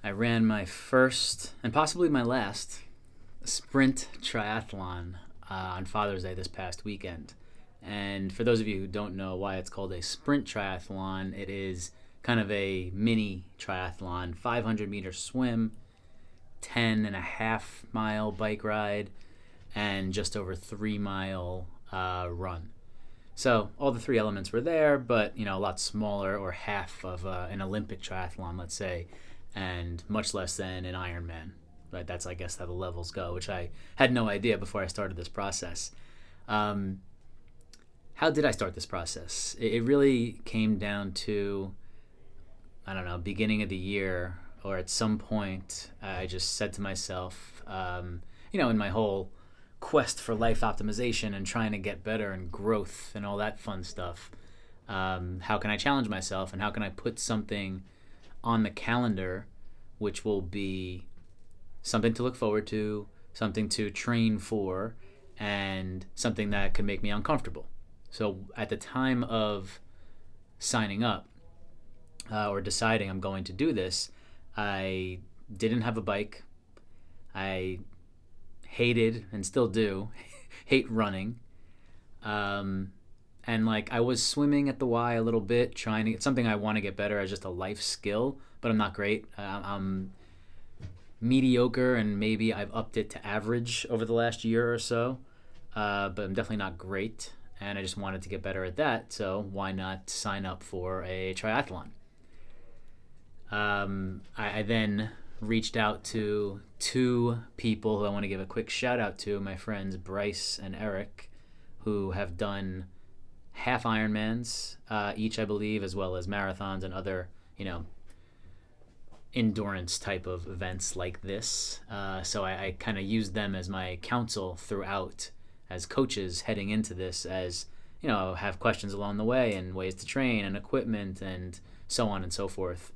I ran my first and possibly my last sprint triathlon on Father's Day this past weekend. And for those of you who don't know why it's called a sprint triathlon, it is kind of a mini triathlon, 500-meter swim, 10.5 mile bike ride, and just over 3 mile run. So all the three elements were there, but a lot smaller, or half of an Olympic triathlon, let's say, and much less than an Ironman. Right? That's, I guess, how the levels go, which I had no idea before I started this process. Um, how did I start this process? It really came down to, I don't know, beginning of the year, or at some point, I just said to myself, in my whole quest for life optimization and trying to get better and growth and all that fun stuff, how can I challenge myself, and how can I put something on the calendar which will be something to look forward to, something to train for, and something that could make me uncomfortable. So at the time of signing up, or deciding I'm going to do this, I didn't have a bike. I hated, and still do, hate running. And I was swimming at the Y a little bit, trying to. It's something I want to get better as just a life skill, but I'm not great. I'm mediocre, and maybe I've upped it to average over the last year or so. But I'm definitely not great, and I just wanted to get better at that. So why not sign up for a triathlon? I then reached out to two people who I want to give a quick shout out to, my friends Bryce and Eric, who have done half Ironmans each, I believe, as well as marathons and other, endurance type of events like this. So I kind of used them as my counsel throughout, as coaches heading into this, as, have questions along the way and ways to train and equipment and so on and so forth.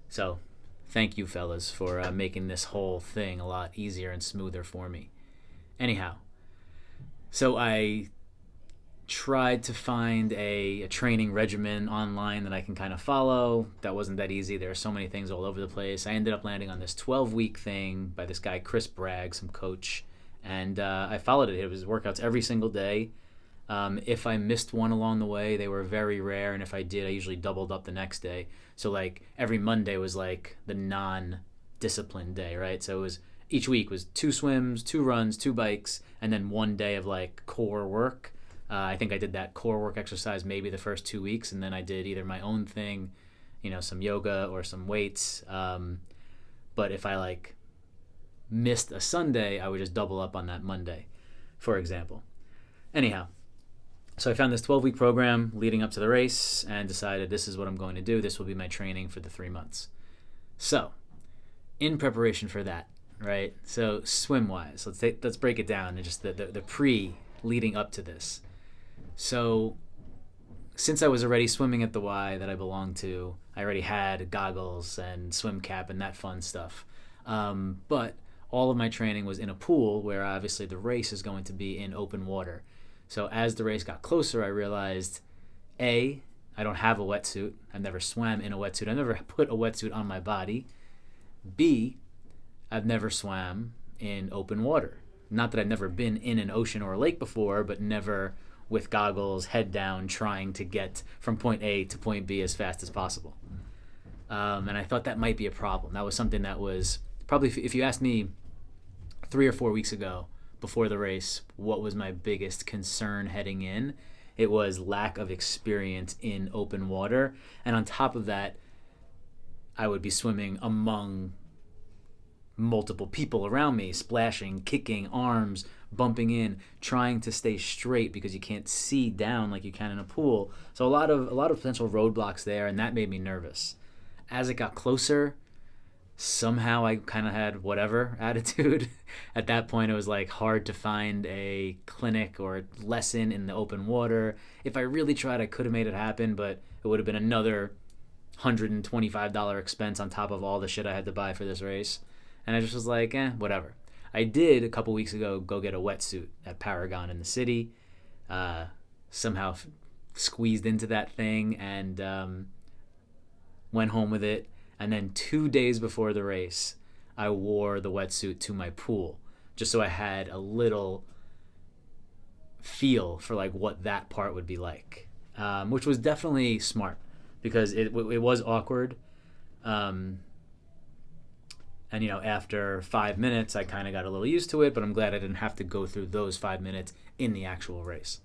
So thank you, fellas, for making this whole thing a lot easier and smoother for me. Anyhow, so I tried to find a training regimen online that I can kind of follow. That wasn't that easy. There are so many things all over the place. I ended up landing on this 12-week thing by this guy, Chris Bragg, some coach, and I followed it. It was workouts every single day. If I missed one along the way, they were very rare, and if I did, I usually doubled up the next day. So every Monday was the non-disciplined day, right? So it was, each week was 2 swims, 2 runs, 2 bikes, and then 1 day of core work. I think I did that core work exercise maybe the first 2 weeks, and then I did either my own thing, some yoga or some weights. But if I missed a Sunday, I would just double up on that Monday, for example. Anyhow, so I found this 12-week program leading up to the race and decided this is what I'm going to do. This will be my training for the 3 months. So, in preparation for that, right? So swim-wise, let's break it down and just the pre leading up to this. So, since I was already swimming at the Y that I belonged to, I already had goggles and swim cap and that fun stuff. But all of my training was in a pool where obviously the race is going to be in open water. So as the race got closer, I realized, A, I don't have a wetsuit. I've never swam in a wetsuit. I've never put a wetsuit on my body. B, I've never swam in open water. Not that I've never been in an ocean or a lake before, but never with goggles, head down, trying to get from point A to point B as fast as possible. And I thought that might be a problem. That was something that was probably, if you asked me 3 or 4 weeks ago before the race, what was my biggest concern heading in? It was lack of experience in open water. And on top of that, I would be swimming among multiple people around me, splashing, kicking, arms, bumping in, trying to stay straight because you can't see down like you can in a pool. So a lot of potential roadblocks there, and that made me nervous. As it got closer, somehow I kind of had whatever attitude. At that point, it was hard to find a clinic or lesson in the open water. If I really tried, I could have made it happen, but it would have been another $125 expense on top of all the shit I had to buy for this race. And I just was whatever. I did a couple weeks ago go get a wetsuit at Paragon in the city. Somehow squeezed into that thing, and went home with it, and then 2 days before the race, I wore the wetsuit to my pool, just so I had a little feel for like what that part would be like, which was definitely smart because it was awkward. And after 5 minutes, I kind of got a little used to it, but I'm glad I didn't have to go through those 5 minutes in the actual race.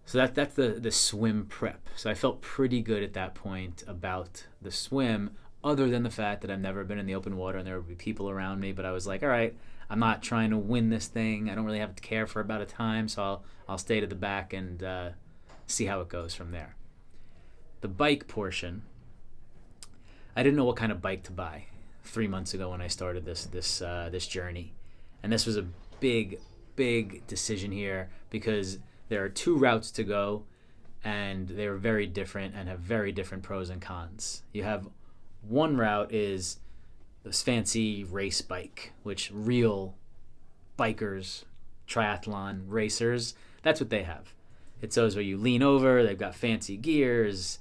So that's the swim prep. So I felt pretty good at that point about the swim, other than the fact that I've never been in the open water and there would be people around me. But I was like, all right, I'm not trying to win this thing. I don't really have to care for about a time, so I'll stay to the back and see how it goes from there. The bike portion, I didn't know what kind of bike to buy 3 months ago when I started this journey, and this was a big decision here because there are 2 routes to go, and they're very different and have very different pros and cons. You have one route is this fancy race bike, which real bikers, triathlon racers, that's what they have. It's those where you lean over, they've got fancy gears,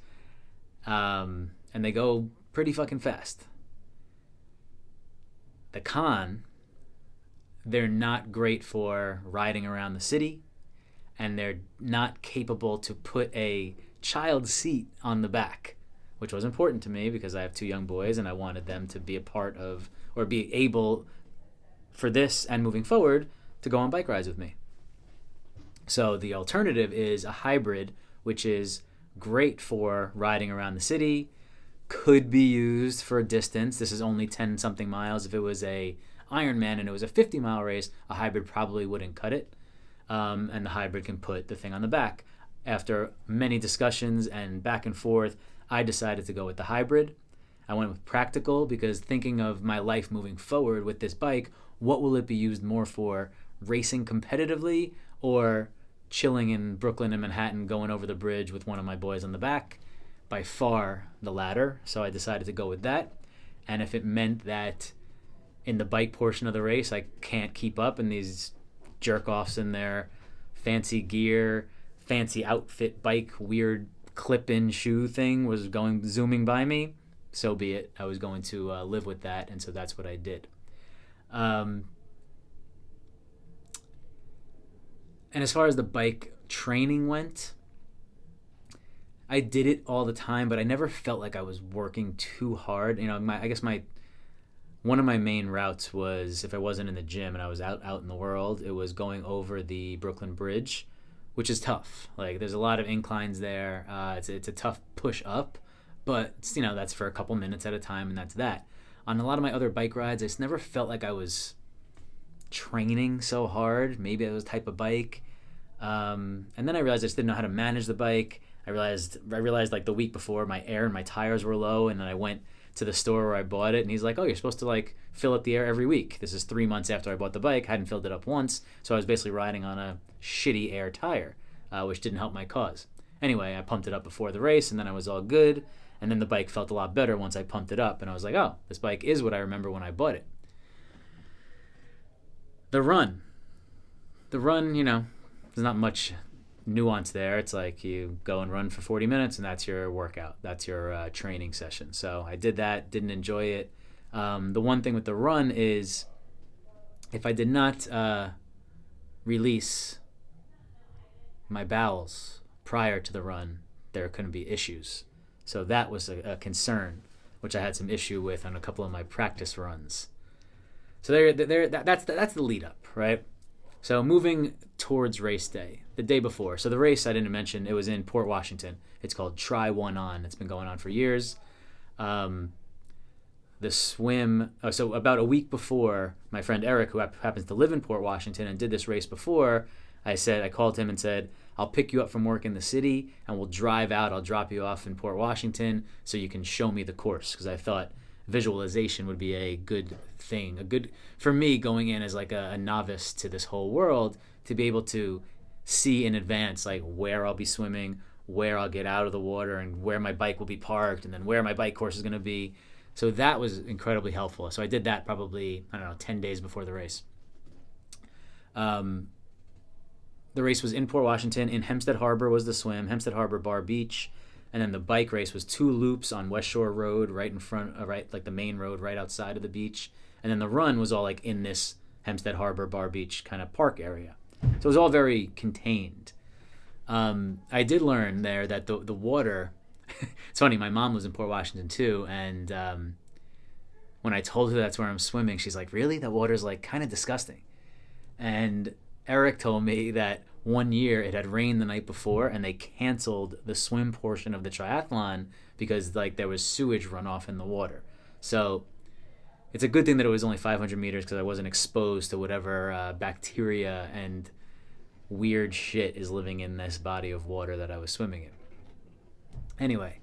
and they go pretty fucking fast. The con, they're not great for riding around the city, and they're not capable to put a child seat on the back, which was important to me because I have 2 young boys and I wanted them to be a part of, or be able for this and moving forward to go on bike rides with me. So the alternative is a hybrid, which is great for riding around the city, could be used for a distance. This is only 10 something miles. If it was a Ironman and it was a 50-mile race, a hybrid probably wouldn't cut it. And the hybrid can put the thing on the back. After many discussions and back and forth, I decided to go with the hybrid. I went with practical because thinking of my life moving forward with this bike, what will it be used more for? Racing competitively or chilling in Brooklyn and Manhattan going over the bridge with one of my boys on the back? By far the latter. So I decided to go with that. And if it meant that in the bike portion of the race I can't keep up and these jerk-offs in their fancy gear, fancy outfit bike, weird clip-in shoe thing was zooming by me, so be it. I was going to live with that, and so that's what I did. And as far as the bike training went, I did it all the time, but I never felt like I was working too hard. One of my main routes was, if I wasn't in the gym and I was out in the world, it was going over the Brooklyn Bridge, which is tough. Like, there's a lot of inclines there. It's a tough push up, but that's for a couple minutes at a time, and that's that. On a lot of my other bike rides, I just never felt like I was training so hard. Maybe it was a type of bike. And then I realized I just didn't know how to manage the bike. I realized like the week before my air and my tires were low, and then I went to the store where I bought it, and he's like, oh, you're supposed to like fill up the air every week. This is 3 months after I bought the bike. Hadn't filled it up once, so I was basically riding on a shitty air tire, which didn't help my cause. Anyway, I pumped it up before the race, and then I was all good, and then the bike felt a lot better once I pumped it up, and I was like, oh, this bike is what I remember when I bought it. The run, there's not much nuance there. It's like you go and run for 40 minutes and that's your workout. That's your training session. So I did that, didn't enjoy it. The one thing with the run is if I did not release my bowels prior to the run, there couldn't be issues. So that was a concern, which I had some issue with on a couple of my practice runs. So that's the lead up, right? So moving towards race day, the day before. So the race, I didn't mention, it was in Port Washington. It's called Try One On. It's been going on for years. The swim, so about a week before, my friend Eric, who happens to live in Port Washington and did this race before, I called him and said, I'll pick you up from work in the city and we'll drive out. I'll drop you off in Port Washington so you can show me the course, because I thought visualization would be a good thing, for me going in as like a novice to this whole world, to be able to see in advance like where I'll be swimming, where I'll get out of the water, and where my bike will be parked, and then where my bike course is going to be. So that was incredibly helpful. So I did that probably, 10 days before the race. The race was in Port Washington. In Hempstead Harbor was the swim, Hempstead Harbor Bar Beach. and then the bike race was 2 loops on West Shore Road, right in front, right like the main road, right outside of the beach, and then the run was all like in this Hempstead Harbor Bar Beach kind of park area. So it was all very contained. I did learn there that the water. It's funny. My mom lives in Port Washington too, and when I told her that's where I'm swimming, she's like, "Really? That water's like kind of disgusting." And Eric told me that one year it had rained the night before, and they canceled the swim portion of the triathlon because like there was sewage runoff in the water. So it's a good thing that it was only 500 meters because I wasn't exposed to whatever bacteria and weird shit is living in this body of water that I was swimming in. Anyway,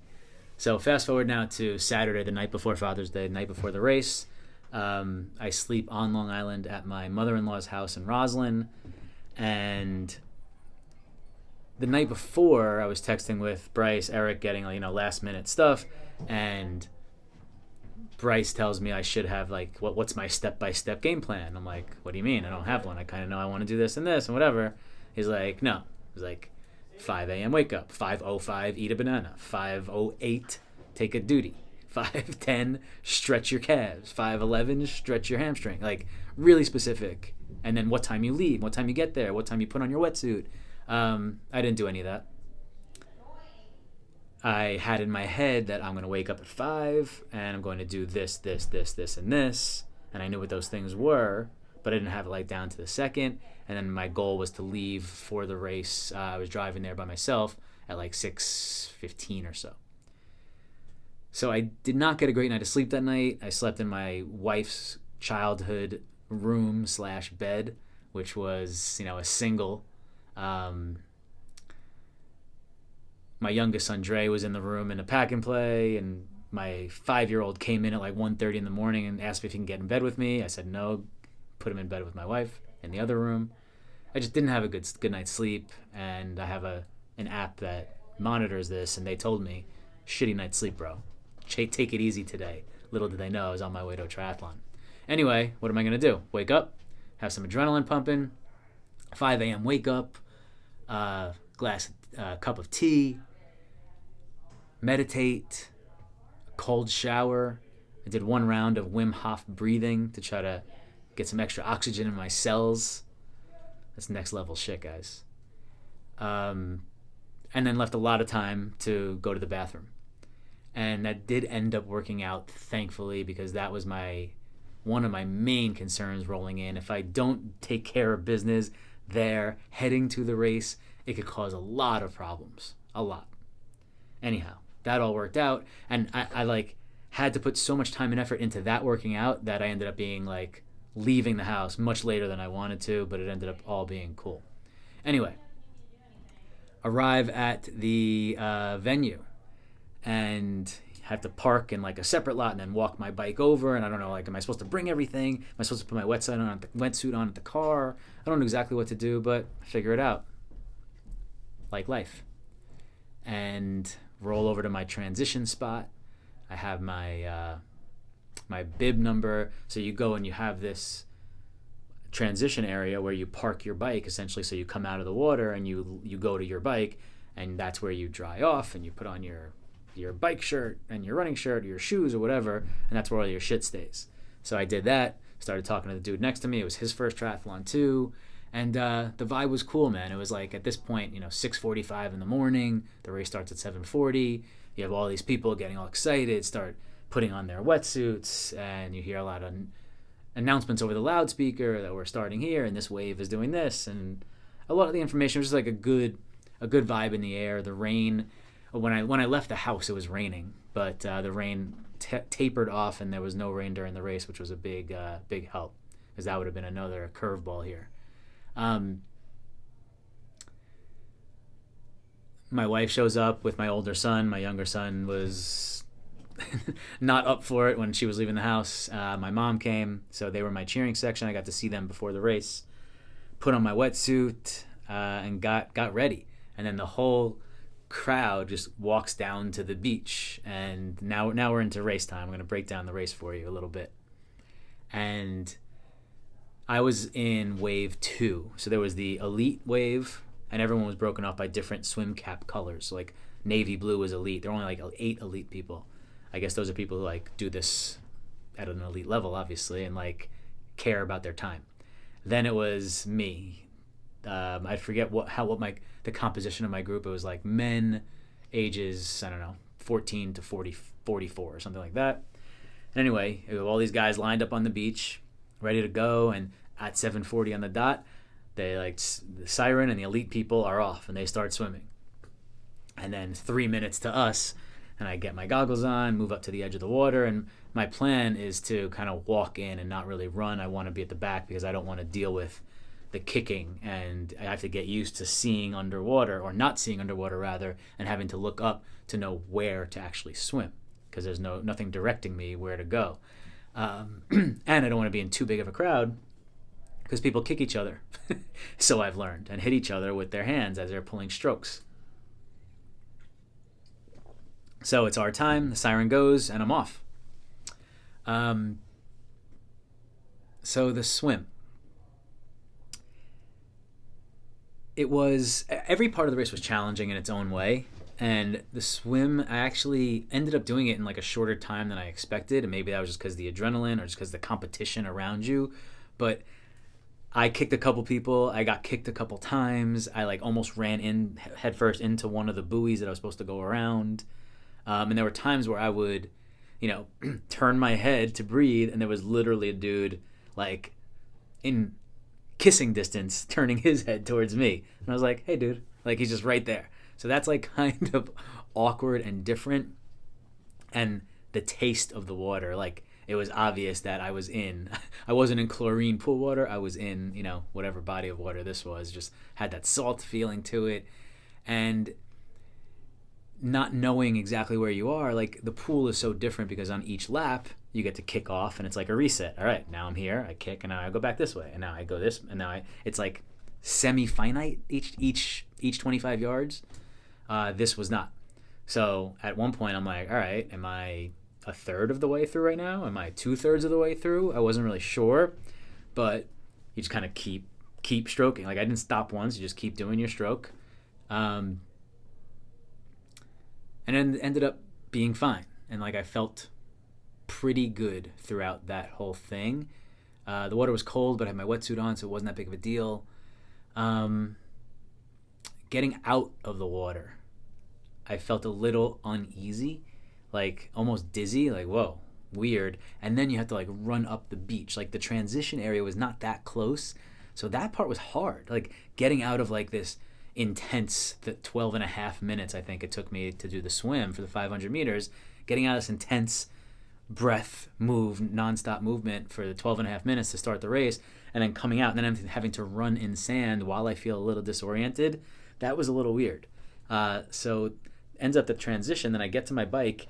so fast forward now to Saturday, the night before Father's Day, the night before the race. I sleep on Long Island at my mother-in-law's house in Roslyn, and the night before I was texting with Bryce, Eric, getting last minute stuff, and Bryce tells me I should have like what's my step-by-step game plan. I'm like, what do you mean? I don't have one. I kind of know I want to do this and this and whatever. He's like, no. He's like, 5 a.m. wake up, 5:05 eat a banana, 5:08 take a duty, 5:10 stretch your calves, 5:11 stretch your hamstring. Like really specific. And then what time you leave, what time you get there, what time you put on your wetsuit. I didn't do any of that. I had in my head that I'm going to wake up at 5 and I'm going to do this, this, this, this, and this. And I knew what those things were, but I didn't have it like down to the second. And then my goal was to leave for the race. I was driving there by myself at like 6:15 or so. So I did not get a great night of sleep that night. I slept in my wife's childhood room / bed, which was, a single. My youngest son Dre was in the room in a pack and play, and my 5-year-old came in at like 1:30 in the morning and asked me if he can get in bed with me. I said no, put him in bed with my wife in the other room. I just didn't have a good night's sleep, and I have an app that monitors this, and they told me, shitty night's sleep, bro. Take it easy today. Little did they know I was on my way to a triathlon. Anyway, what am I going to do? Wake up, have some adrenaline pumping, 5 a.m. wake up, cup of tea, meditate, cold shower. I did 1 round of Wim Hof breathing to try to get some extra oxygen in my cells. That's next level shit, guys. And then left a lot of time to go to the bathroom. And that did end up working out, thankfully, because that was one of my main concerns rolling in. If I don't take care of business there, heading to the race, it could cause a lot of problems. A lot. Anyhow, that all worked out. And I had to put so much time and effort into that working out that I ended up being leaving the house much later than I wanted to, but it ended up all being cool. Anyway, arrive at the venue and have to park in a separate lot and then walk my bike over. And I don't know, am I supposed to bring everything? Am I supposed to put my wetsuit on at the car? I don't know exactly what to do, but figure it out. Like life. And roll over to my transition spot. I have my bib number. So you go and you have this transition area where you park your bike essentially. So you come out of the water and you go to your bike, and that's where you dry off and you put on your bike shirt and your running shirt or your shoes or whatever, and that's where all your shit stays. So I did that, started talking to the dude next to me. It was his first triathlon too, and the vibe was cool, man. It was at this point, 6:45 in the morning, the race starts at 7:40. You have all these people getting all excited, start putting on their wetsuits, and you hear a lot of announcements over the loudspeaker that we're starting here and this wave is doing this, and a lot of the information was just a good vibe in the air. The rain, when I left the house, it was raining, but the rain tapered off and there was no rain during the race, which was a big help, because that would have been another curveball here. My wife shows up with my older son. My younger son was not up for it when she was leaving the house. My mom came, so they were my cheering section. I got to see them before the race. Put on my wetsuit and got ready. And then the whole crowd just walks down to the beach. And now we're into race time. I'm going to break down the race for you a little bit. And I was in wave 2. So there was the elite wave, and everyone was broken off by different swim cap colors. So navy blue was elite. There were only like 8 elite people. I guess those are people who like do this at an elite level, obviously, and like care about their time. Then it was me. I forget what the composition of my group. It was like men ages, I don't know, 14 to 44 or something like that. And anyway, all these guys lined up on the beach, ready to go, and at 7:40 on the dot, they like the siren and the elite people are off and they start swimming. And then 3 minutes to us, and I get my goggles on, move up to the edge of the water, and my plan is to kind of walk in and not really run. I want to be at the back because I don't want to deal with the kicking, and I have to get used to seeing underwater, or not seeing underwater rather, and having to look up to know where to actually swim because there's nothing directing me where to go. And I don't want to be in too big of a crowd because people kick each other. So I've learned, and hit each other with their hands as they're pulling strokes. So it's our time, the siren goes, and I'm off. So the swim. Every part of the race was challenging in its own way. And the swim, I actually ended up doing it in like a shorter time than I expected. And maybe that was just because of the adrenaline or just because of the competition around you. But I kicked a couple people. I got kicked a couple times. I like almost ran in headfirst into one of the buoys that I was supposed to go around. And there were times where I would, turn my head to breathe, and there was literally a dude like in kissing distance turning his head towards me. And I was like, hey, dude, like he's just right there. So that's like kind of awkward and different. And the taste of the water, like it was obvious that I wasn't in chlorine pool water. I was in, whatever body of water this was, just had that salt feeling to it. And not knowing exactly where you are, like the pool is so different because on each lap you get to kick off and it's like a reset. All right, now I'm here, I kick, and now I go back this way, and now I go this, and now it's like semi-finite each 25 yards. This was not. So at one point I'm like, all right, am I a third of the way through right now? Am I 2/3 of the way through? I wasn't really sure, but you just kind of keep stroking. Like I didn't stop once, you just keep doing your stroke. And it ended up being fine. And like I felt pretty good throughout that whole thing. The water was cold, but I had my wetsuit on, so it wasn't that big of a deal. Getting out of the water, I felt a little uneasy, like almost dizzy, like whoa, weird. And then you have to like run up the beach. Like the transition area was not that close, so that part was hard. Like getting out of like this intense, the 12 and a half minutes I think it took me to do the swim for the 500 meters, getting out of this intense breath nonstop movement for the 12 and a half minutes to start the race, and then coming out and then I'm having to run in sand while I feel a little disoriented. That was a little weird. So ends up the transition, then I get to my bike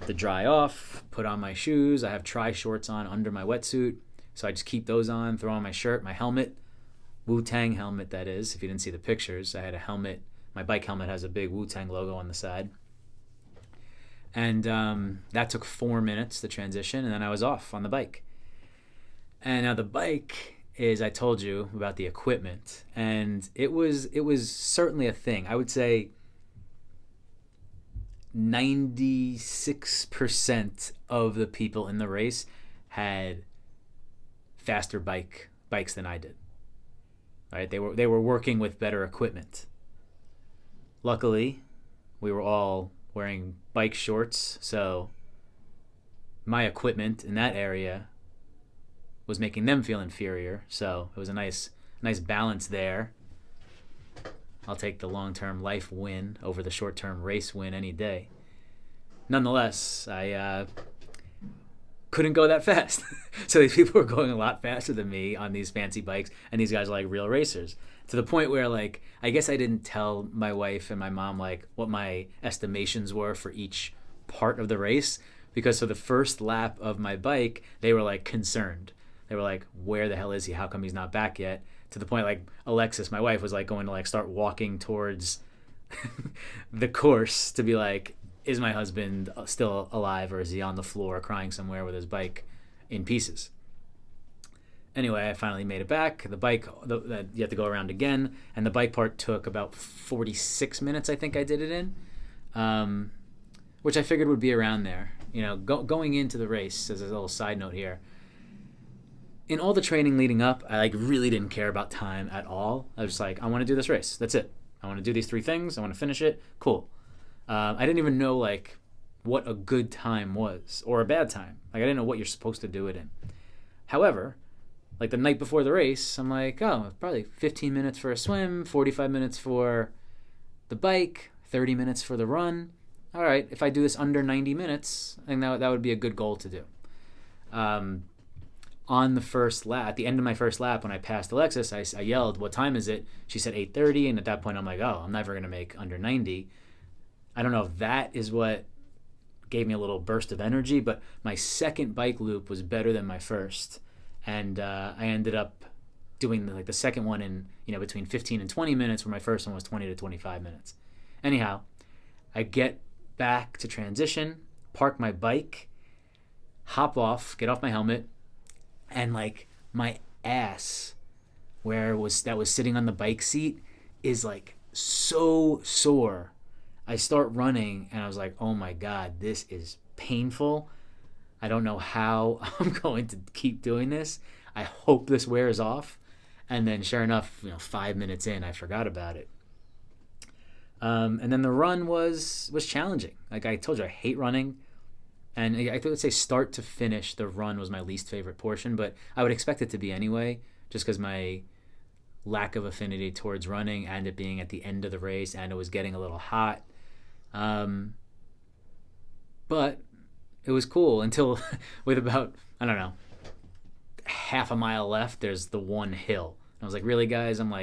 to dry off, put on my shoes. I have tri-shorts on under my wetsuit, so I just keep those on, throw on my shirt, my helmet, Wu-Tang helmet that is. If you didn't see the pictures, I had a helmet. My bike helmet has a big Wu-Tang logo on the side. And that took 4 minutes, the transition, and then I was off on the bike. And now the bike is, I told you about the equipment, and it was certainly a thing. I would say 96% of the people in the race had faster bikes than I did. Right? They were working with better equipment. Luckily, we were all wearing bike shorts, so my equipment in that area was making them feel inferior. So it was a nice balance there. I'll take the long-term life win over the short-term race win any day. Nonetheless, I couldn't go that fast. So these people were going a lot faster than me on these fancy bikes, and these guys are like real racers. To the point where, like, I guess I didn't tell my wife and my mom, like, what my estimations were for each part of the race, because for the first lap of my bike, they were, like, concerned. They were like, where the hell is he? How come he's not back yet? To the point, like, Alexis, my wife, was, like, going to, like, start walking towards the course to be like, is my husband still alive, or is he on the floor crying somewhere with his bike in pieces? Anyway, I finally made it back. The bike, you have to go around again, and the bike part took about 46 minutes, I think I did it in. which I figured would be around there. Going into the race, as a little side note here, in all the training leading up, I really didn't care about time at all. I was just like, I want to do this race. That's it. I want to do these 3 things. I want to finish it. Cool. I didn't even know what a good time was or a bad time. I didn't know what you're supposed to do it in. However, the night before the race, I'm like, oh, probably 15 minutes for a swim, 45 minutes for the bike, 30 minutes for the run. All right, if I do this under 90 minutes, I think that would be a good goal to do. On the first lap, at the end of my first lap, when I passed Alexis, I yelled, "What time is it?" She said 8:30, and at that point, I'm like, oh, I'm never going to make under 90. I don't know if that is what gave me a little burst of energy, but my second bike loop was better than my first, and I ended up doing the second one in between 15 and 20 minutes, where my first one was 20 to 25 minutes. Anyhow, I get back to transition, park my bike, hop off, get off my helmet, and my ass, that was sitting on the bike seat, is so sore. I start running and I was like, oh my God, this is painful. I don't know how I'm going to keep doing this. I hope this wears off. And then sure enough, 5 minutes in, I forgot about it. And then the run was challenging. Like I told you, I hate running. And I would say start to finish, the run was my least favorite portion, but I would expect it to be anyway, just because my lack of affinity towards running and it being at the end of the race and it was getting a little hot. But it was cool until with about, I don't know, half a mile left, there's the one hill. I was like, really, guys? I'm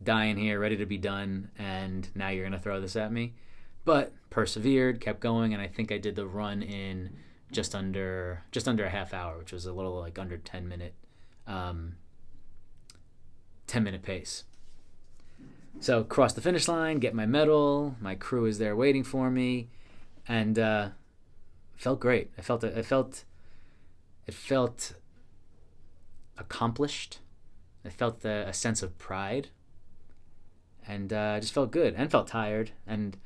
dying here, ready to be done, and now you're going to throw this at me? But persevered, kept going, and I think I did the run in just under a half hour, which was a little under 10-minute 10-minute pace. So crossed the finish line, get my medal, my crew is there waiting for me, and felt great. It felt accomplished. I felt a sense of pride, and just felt good and felt tired. And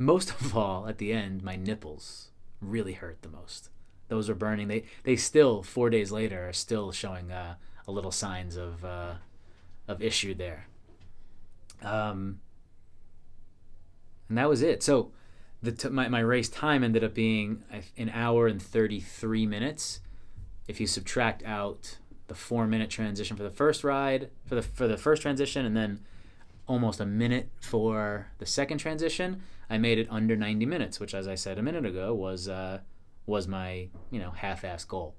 most of all, at the end, my nipples really hurt the most. Those were burning. They still, 4 days later, are still showing a little signs of issue there. And that was it. So my race time ended up being 1 hour and 33 minutes. If you subtract out the 4-minute transition for the first ride, for the first transition, and then almost a minute for the second transition, I made it under 90 minutes, which, as I said a minute ago, was my half-ass goal.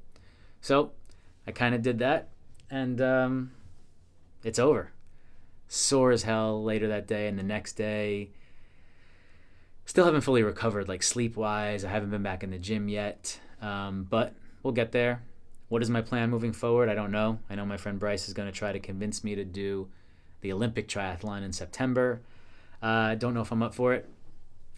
So I kind of did that, and it's over. Sore as hell later that day, and the next day still haven't fully recovered, sleep-wise. I haven't been back in the gym yet, but we'll get there. What is my plan moving forward? I don't know. I know my friend Bryce is going to try to convince me to do the Olympic triathlon in September. I don't know if I'm up for it.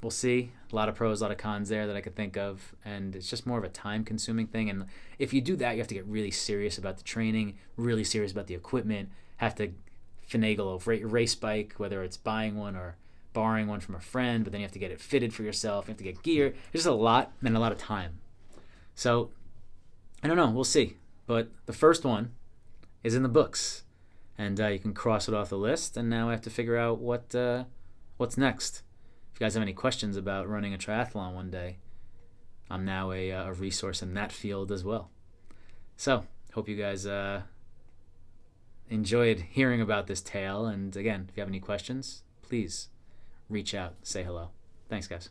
We'll see. A lot of pros, a lot of cons there that I could think of, and it's just more of a time-consuming thing. And if you do that, you have to get really serious about the training, really serious about the equipment, have to finagle a race bike, whether it's buying one or borrowing one from a friend, but then you have to get it fitted for yourself. You have to get gear. There's just a lot and a lot of time. So I don't know. We'll see. But the first one is in the books, and you can cross it off the list. And now I have to figure out what's next. If you guys have any questions about running a triathlon one day, I'm now a resource in that field as well. So hope you guys enjoyed hearing about this tale. And again, if you have any questions, please reach out, say hello. Thanks, guys.